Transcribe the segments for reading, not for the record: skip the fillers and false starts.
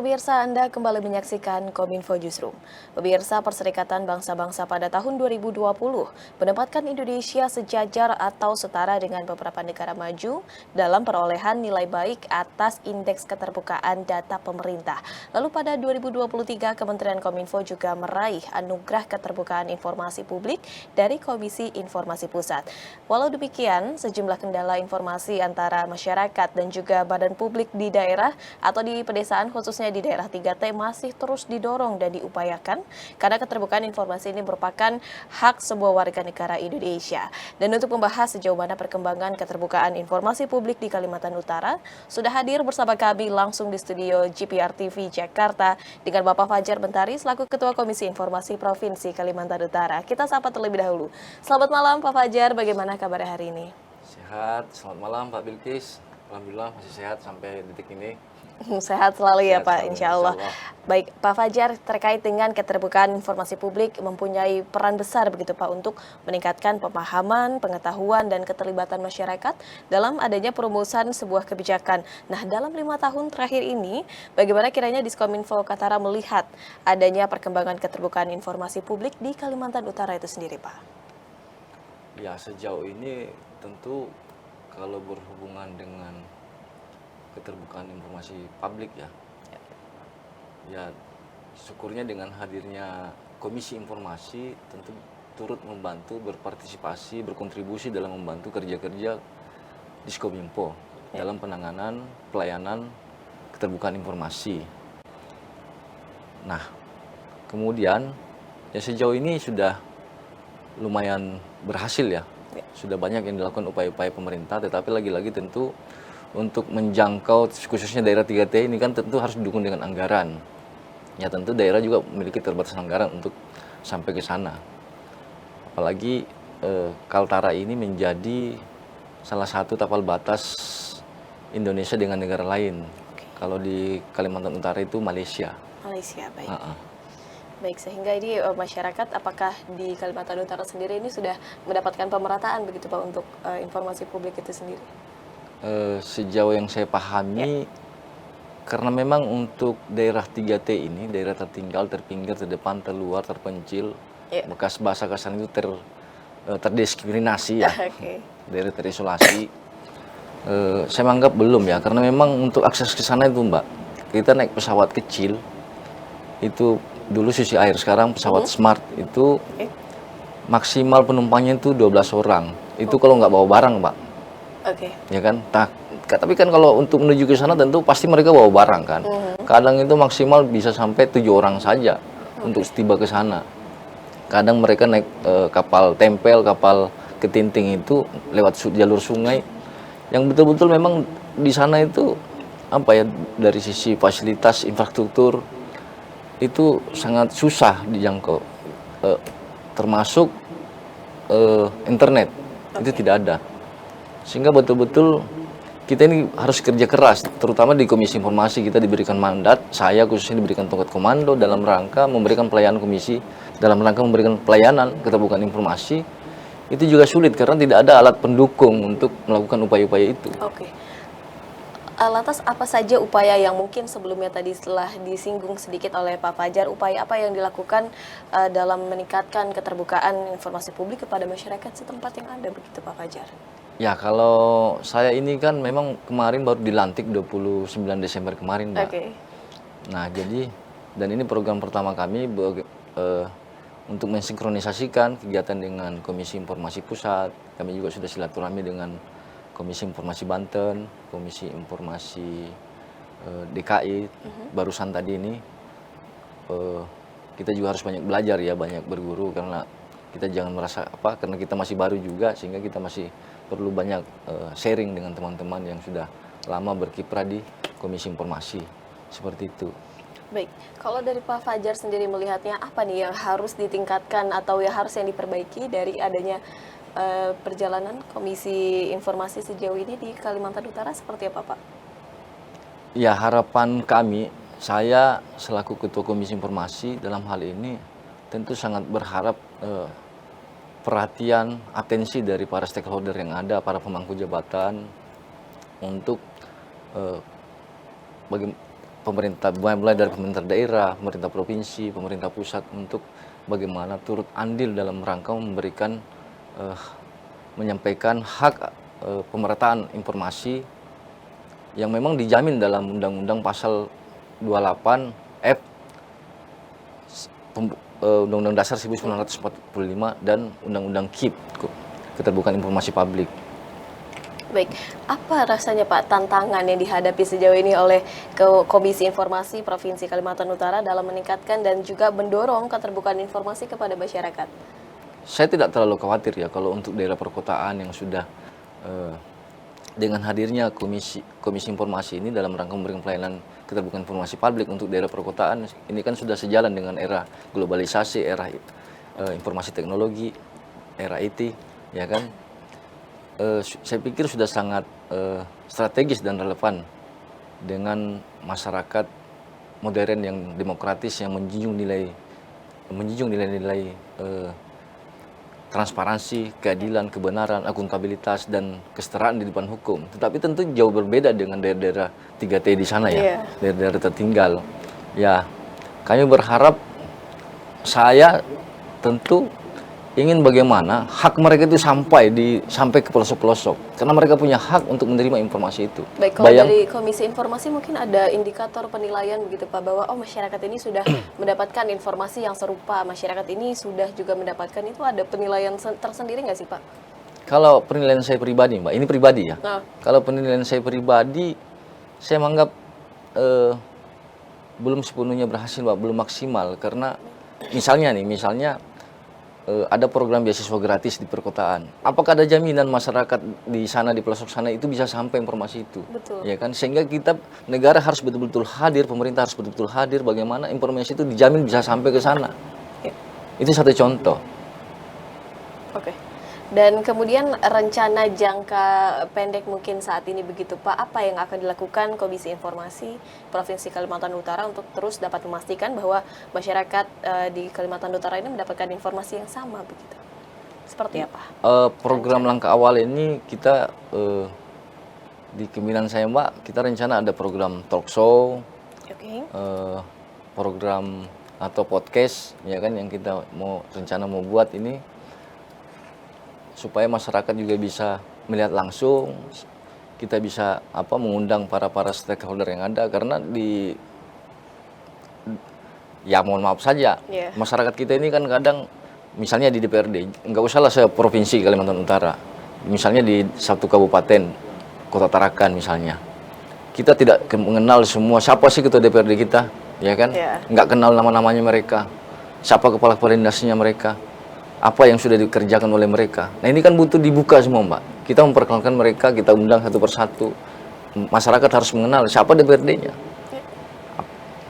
pemirsa, Anda kembali menyaksikan Kominfo Newsroom. Pemirsa, Perserikatan Bangsa-Bangsa pada tahun 2020 menempatkan Indonesia sejajar atau setara dengan beberapa negara maju dalam perolehan nilai baik atas Indeks Keterbukaan Data Pemerintah. Lalu pada 2023, Kementerian Kominfo juga meraih Anugerah Keterbukaan Informasi Publik dari Komisi Informasi Pusat. Walau demikian, sejumlah kendala informasi antara masyarakat dan juga badan publik di daerah atau di pedesaan khususnya di daerah 3T masih terus didorong dan diupayakan karena keterbukaan informasi ini merupakan hak semua warga negara Indonesia. Dan untuk membahas sejauh mana perkembangan keterbukaan informasi publik di Kalimantan Utara, sudah hadir bersama kami langsung di studio GPR TV Jakarta dengan Bapak Fajar Bentari selaku Ketua Komisi Informasi Provinsi Kalimantan Utara. Kita sapa terlebih dahulu. Selamat malam Pak Fajar, bagaimana kabar hari ini? Sehat, selamat malam Pak Bilkis. Alhamdulillah masih sehat sampai detik ini. Sehat selalu ya Sehat Pak, selalu, insya Allah. Baik, Pak Fajar, terkait dengan keterbukaan informasi publik mempunyai peran besar begitu Pak untuk meningkatkan pemahaman, pengetahuan, dan keterlibatan masyarakat dalam adanya perumusan sebuah kebijakan. Nah, dalam 5 tahun terakhir ini, bagaimana kiranya Diskominfo Kaltara melihat adanya perkembangan keterbukaan informasi publik di Kalimantan Utara itu sendiri Pak? Ya, sejauh ini tentu kalau berhubungan dengan keterbukaan informasi publik ya syukurnya dengan hadirnya Komisi Informasi tentu turut membantu, berpartisipasi, berkontribusi dalam membantu kerja-kerja Diskominfo dalam penanganan pelayanan keterbukaan informasi. Nah, kemudian ya sejauh ini sudah lumayan berhasil ya. Sudah banyak yang dilakukan upaya-upaya pemerintah, tetapi lagi-lagi tentu untuk menjangkau khususnya daerah 3T ini kan tentu harus didukung dengan anggaran. Ya tentu daerah juga memiliki keterbatasan anggaran untuk sampai ke sana. Apalagi Kaltara ini menjadi salah satu tapal batas Indonesia dengan negara lain. Kalau di Kalimantan Utara itu Malaysia. Malaysia, baik. Baik, sehingga ini masyarakat apakah di Kalimantan Utara sendiri ini sudah mendapatkan pemerataan begitu Pak untuk informasi publik itu sendiri? Sejauh yang saya pahami, karena memang untuk daerah 3T ini, daerah tertinggal, terpinggir, terdepan, terluar, terpencil, bekas bahasa kasar itu terdiskriminasi ya, daerah terisolasi. Saya menganggap belum ya, karena memang untuk akses ke sana itu Mbak, kita naik pesawat kecil, itu dulu Susi Air, sekarang pesawat Smart itu maksimal penumpangnya itu 12 orang, itu kalau nggak bawa barang Mbak. Ya kan, tapi kan kalau untuk menuju ke sana tentu pasti mereka bawa barang kan. Kadang itu maksimal bisa sampai 7 orang saja untuk tiba ke sana. Kadang mereka naik kapal tempel, kapal ketinting itu lewat jalur sungai. Yang betul-betul memang di sana itu apa ya, dari sisi fasilitas infrastruktur itu sangat susah dijangkau. Termasuk internet itu tidak ada. Sehingga betul-betul kita ini harus kerja keras, terutama di Komisi Informasi kita diberikan mandat, saya khususnya diberikan tongkat komando dalam rangka memberikan pelayanan komisi, dalam rangka memberikan pelayanan keterbukaan informasi, itu juga sulit karena tidak ada alat pendukung untuk melakukan upaya-upaya itu. Lantas apa saja upaya yang mungkin sebelumnya tadi setelah disinggung sedikit oleh Pak Fajar, upaya apa yang dilakukan dalam meningkatkan keterbukaan informasi publik kepada masyarakat setempat yang ada begitu Pak Fajar? Ya, kalau saya ini kan memang kemarin baru dilantik 29 Desember kemarin, Mbak. Nah, jadi, dan ini program pertama kami untuk mensinkronisasikan kegiatan dengan Komisi Informasi Pusat. Kami juga sudah silaturahmi dengan Komisi Informasi Banten, Komisi Informasi DKI, barusan tadi ini. Kita juga harus banyak belajar ya, banyak berguru, karena kita jangan merasa karena kita masih baru juga, sehingga kita masih perlu banyak sharing dengan teman-teman yang sudah lama berkiprah di Komisi Informasi, seperti itu. Baik, kalau dari Pak Fajar sendiri melihatnya apa nih yang harus ditingkatkan atau yang harus diperbaiki dari adanya perjalanan Komisi Informasi sejauh ini di Kalimantan Utara seperti apa Pak? Ya, harapan kami, saya selaku Ketua Komisi Informasi dalam hal ini tentu sangat berharap perhatian, atensi dari para stakeholder yang ada, para pemangku jabatan untuk pemerintah, mulai dari pemerintah daerah, pemerintah provinsi, pemerintah pusat untuk bagaimana turut andil dalam rangka memberikan menyampaikan hak pemerataan informasi yang memang dijamin dalam Undang-Undang Pasal 28 F Undang-Undang Dasar 1945 dan Undang-Undang KIP, Keterbukaan Informasi Publik. Baik, apa rasanya Pak tantangan yang dihadapi sejauh ini oleh Komisi Informasi Provinsi Kalimantan Utara dalam meningkatkan dan juga mendorong keterbukaan informasi kepada masyarakat? Saya tidak terlalu khawatir ya kalau untuk daerah perkotaan yang sudah dengan hadirnya komisi informasi ini dalam rangka memberikan pelayanan keterbukaan informasi publik untuk daerah perkotaan, ini kan sudah sejalan dengan era globalisasi, era informasi teknologi, era IT, ya kan? Saya pikir sudah sangat strategis dan relevan dengan masyarakat modern yang demokratis yang menjunjung nilai-nilai transparansi, keadilan, kebenaran, akuntabilitas, dan kesetaraan di depan hukum. Tetapi tentu jauh berbeda dengan daerah-daerah 3T di sana ya, daerah-daerah tertinggal. Ya, kami berharap, saya tentu ingin bagaimana hak mereka itu sampai ke pelosok-pelosok, karena mereka punya hak untuk menerima informasi itu. Baik, kalau dari Komisi Informasi mungkin ada indikator penilaian begitu Pak, bahwa masyarakat ini sudah mendapatkan informasi yang serupa, masyarakat ini sudah juga mendapatkan, itu ada penilaian tersendiri nggak sih Pak? Kalau penilaian saya pribadi Mbak, ini pribadi ya. Kalau penilaian saya pribadi, saya menganggap belum sepenuhnya berhasil Mbak, belum maksimal, karena misalnya ada program beasiswa gratis di perkotaan. Apakah ada jaminan masyarakat di sana, di pelosok sana itu bisa sampai informasi itu? Betul. Ya kan? Sehingga negara harus betul-betul hadir, pemerintah harus betul-betul hadir bagaimana informasi itu dijamin bisa sampai ke sana. Ya. Itu satu contoh. Oke. Dan kemudian rencana jangka pendek mungkin saat ini begitu Pak, apa yang akan dilakukan Komisi Informasi Provinsi Kalimantan Utara untuk terus dapat memastikan bahwa masyarakat di Kalimantan Utara ini mendapatkan informasi yang sama begitu? Seperti apa? Program langkah awal ini kita di Kemilan saya Mbak, kita rencana ada program talk show, program atau podcast ya kan yang kita rencana mau buat ini, supaya masyarakat juga bisa melihat langsung, kita bisa mengundang para stakeholder yang ada, karena mohon maaf saja, masyarakat kita ini kan kadang misalnya di DPRD, nggak usahlah provinsi Kalimantan Utara, misalnya di satu kabupaten, Kota Tarakan misalnya, kita tidak mengenal semua siapa sih ketua DPRD kita, ya kan? Nggak kenal nama-namanya mereka, siapa kepala dinasnya mereka, apa yang sudah dikerjakan oleh mereka. Nah ini kan butuh dibuka semua Mbak. Kita memperkenalkan mereka, kita undang satu persatu. Masyarakat harus mengenal siapa DPRD-nya.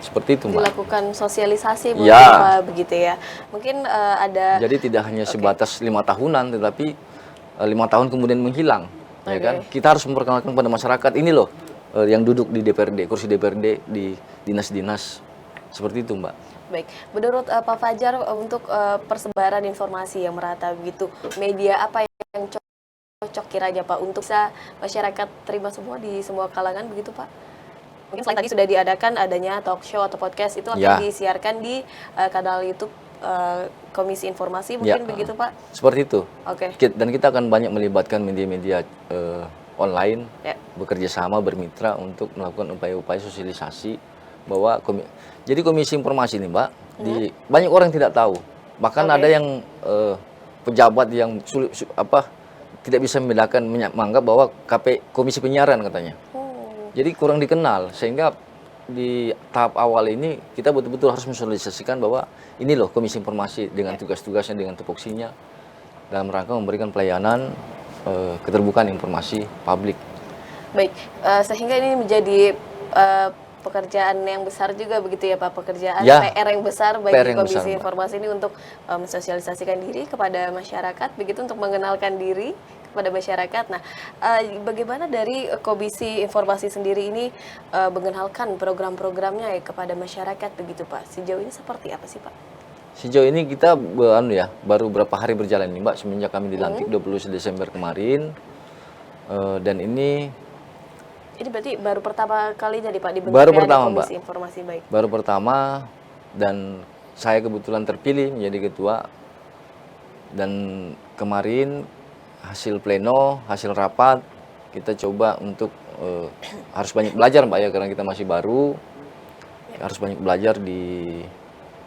Seperti itu Mbak. Dilakukan sosialisasi Pak, begitu ya. Mungkin ada. Jadi tidak hanya sebatas 5 tahunan, tetapi 5 tahun kemudian menghilang. Ya kan? Kita harus memperkenalkan pada masyarakat, ini loh yang duduk di DPRD, kursi DPRD di dinas-dinas. Seperti itu Mbak. Baik, menurut Pak Fajar untuk persebaran informasi yang merata begitu, media apa yang cocok kiranya Pak untuk bisa masyarakat terima semua di semua kalangan begitu Pak? Mungkin selain tadi sudah diadakan adanya talk show atau podcast, itu akan disiarkan di kanal YouTube Komisi Informasi mungkin begitu Pak? Seperti itu. Dan kita akan banyak melibatkan media-media online, bekerja sama, bermitra untuk melakukan upaya-upaya sosialisasi bahwa jadi Komisi Informasi ini Mbak, banyak orang yang tidak tahu. Bahkan ada yang pejabat yang tidak bisa membedakan, menganggap bahwa Komisi Penyiaran katanya. Jadi kurang dikenal, sehingga di tahap awal ini kita betul-betul harus mensosialisasikan bahwa ini loh Komisi Informasi dengan tugas-tugasnya, dengan tupoksinya dalam rangka memberikan pelayanan keterbukaan informasi publik. Baik, sehingga ini menjadi pekerjaan yang besar juga begitu ya Pak, pekerjaan PR yang besar bagi Komisi Informasi ini untuk mensosialisasikan diri kepada masyarakat, begitu untuk mengenalkan diri kepada masyarakat. Nah, bagaimana dari Komisi Informasi sendiri ini mengenalkan program-programnya kepada masyarakat begitu Pak? Sejauh ini seperti apa sih Pak? Sejauh ini kita baru berapa hari berjalan nih Mbak, semenjak kami dilantik 20 Desember kemarin, dan ini Ini berarti baru pertama kalinya nih Pak dibentuknya Baru ada pertama, Komisi Mbak. Informasi Baik. Baru pertama, dan saya kebetulan terpilih menjadi ketua. Dan kemarin hasil pleno, hasil rapat, kita coba untuk harus banyak belajar Mbak ya, karena kita masih baru. Harus banyak belajar di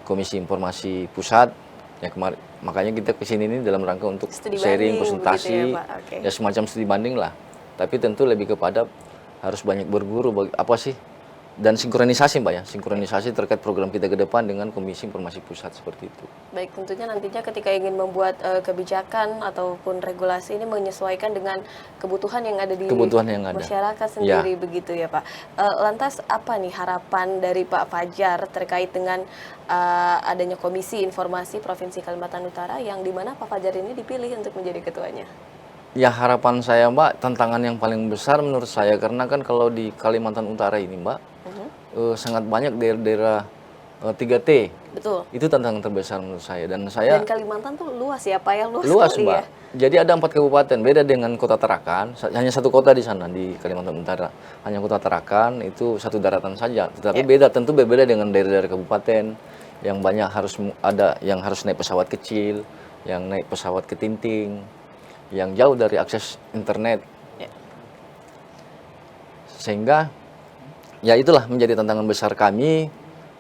Komisi Informasi Pusat. Ya kemarin, makanya kita kesini ini dalam rangka untuk Studi sharing, banding, presentasi, begitu ya, Pak? Oke. ya semacam studi banding lah. Tapi tentu lebih kepada harus banyak berguru apa sih, dan sinkronisasi Mbak ya, sinkronisasi terkait program kita ke depan dengan Komisi Informasi Pusat seperti itu. Baik, tentunya nantinya ketika ingin membuat kebijakan ataupun regulasi ini menyesuaikan dengan kebutuhan yang ada di masyarakat sendiri, begitu ya Pak. Lantas apa nih harapan dari Pak Fajar terkait dengan adanya Komisi Informasi Provinsi Kalimantan Utara yang dimana Pak Fajar ini dipilih untuk menjadi ketuanya? Ya harapan saya Mbak, tantangan yang paling besar menurut saya, karena kan kalau di Kalimantan Utara ini Mbak, sangat banyak daerah-daerah 3T. Betul. Itu tantangan terbesar menurut saya. Dan Kalimantan tuh luas ya Pak, yang luas Mbak. Ya. Jadi ada 4 kabupaten, beda dengan Kota Tarakan, hanya satu kota di sana di Kalimantan Utara. Hanya Kota Tarakan itu satu daratan saja. Tetapi tentu berbeda dengan daerah-daerah kabupaten yang banyak harus ada yang harus naik pesawat kecil, yang naik pesawat ketinting, yang jauh dari akses internet. Sehingga ya itulah menjadi tantangan besar kami,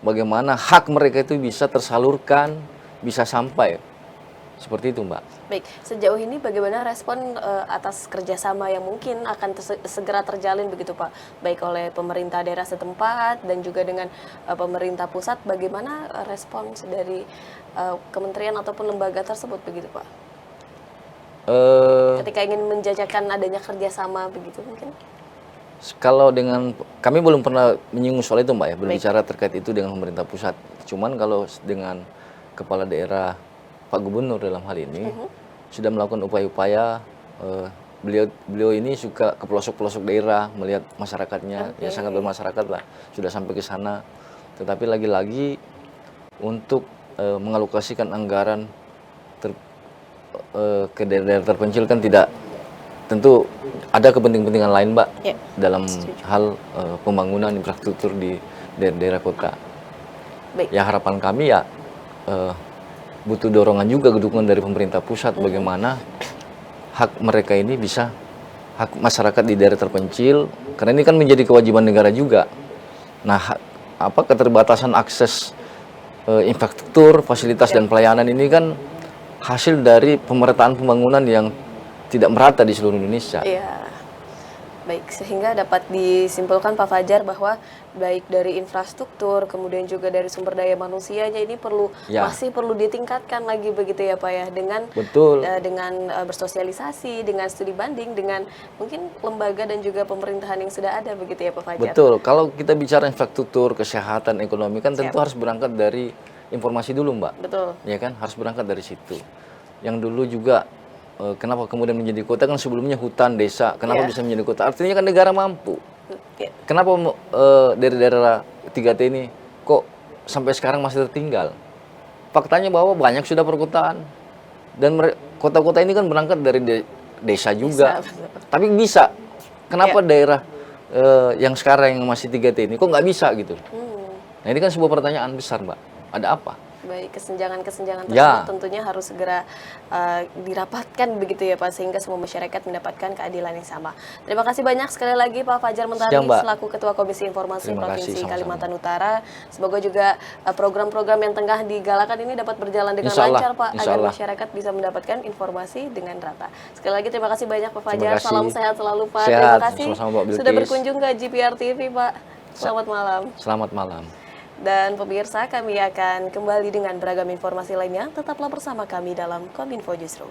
bagaimana hak mereka itu bisa tersalurkan, bisa sampai. Seperti itu Mbak. Baik, sejauh ini bagaimana respon atas kerjasama yang mungkin akan segera terjalin begitu Pak? Baik oleh pemerintah daerah setempat dan juga dengan pemerintah pusat, bagaimana respon dari kementerian ataupun lembaga tersebut begitu Pak? Ketika ingin menjajakan adanya kerjasama begitu mungkin? Kalau dengan kami belum pernah menyinggung soal itu Mbak ya, berbicara terkait itu dengan pemerintah pusat. Cuman kalau dengan kepala daerah Pak Gubernur dalam hal ini sudah melakukan upaya-upaya, beliau ini suka ke pelosok-pelosok daerah melihat masyarakatnya, ya sangat bermasyarakat lah, sudah sampai ke sana. Tetapi lagi-lagi untuk mengalokasikan anggaran ke daerah terpencil kan tidak, tentu ada kepentingan-kepentingan lain Mbak dalam hal pembangunan infrastruktur di daerah-daerah kota. Baik. Ya harapan kami ya butuh dorongan juga, dukungan dari pemerintah pusat bagaimana hak mereka ini bisa, hak masyarakat di daerah terpencil, karena ini kan menjadi kewajiban negara juga. Nah, keterbatasan akses infrastruktur, fasilitas dan pelayanan ini kan hasil dari pemerataan pembangunan yang tidak merata di seluruh Indonesia. Iya. Baik, sehingga dapat disimpulkan Pak Fajar bahwa baik dari infrastruktur, kemudian juga dari sumber daya manusianya ini masih perlu ditingkatkan lagi begitu ya Pak ya, dengan bersosialisasi, dengan studi banding, dengan mungkin lembaga dan juga pemerintahan yang sudah ada begitu ya Pak Fajar. Betul, kalau kita bicara infrastruktur, kesehatan, ekonomi kan tentu harus berangkat dari informasi dulu Mbak. Betul. Ya kan, harus berangkat dari situ. Yang dulu juga kenapa kemudian menjadi kota, kan sebelumnya hutan, desa. Kenapa bisa menjadi kota? Artinya kan negara mampu. Kenapa dari daerah 3T ini kok sampai sekarang masih tertinggal? Faktanya bahwa banyak sudah perkotaan. Dan kota-kota ini kan berangkat dari desa juga. Tapi bisa. Kenapa daerah yang sekarang yang masih 3T ini kok nggak bisa gitu? Nah ini kan sebuah pertanyaan besar Mbak. Ada apa? Baik, kesenjangan-kesenjangan tersebut tentunya harus segera dirapatkan begitu ya Pak, sehingga semua masyarakat mendapatkan keadilan yang sama. Terima kasih banyak sekali lagi Pak Fajar Mentari selaku Ketua Komisi Informasi Provinsi Kalimantan Utara. Semoga juga program-program yang tengah digalakan ini dapat berjalan dengan lancar Pak, agar masyarakat bisa mendapatkan informasi dengan rata. Sekali lagi terima kasih banyak Pak Fajar, salam sehat selalu Pak. Terima kasih sudah berkunjung ke GPR TV Pak. Selamat malam. Selamat malam. Dan pemirsa, kami akan kembali dengan beragam informasi lainnya. Tetaplah bersama kami dalam Kominfo Newsroom.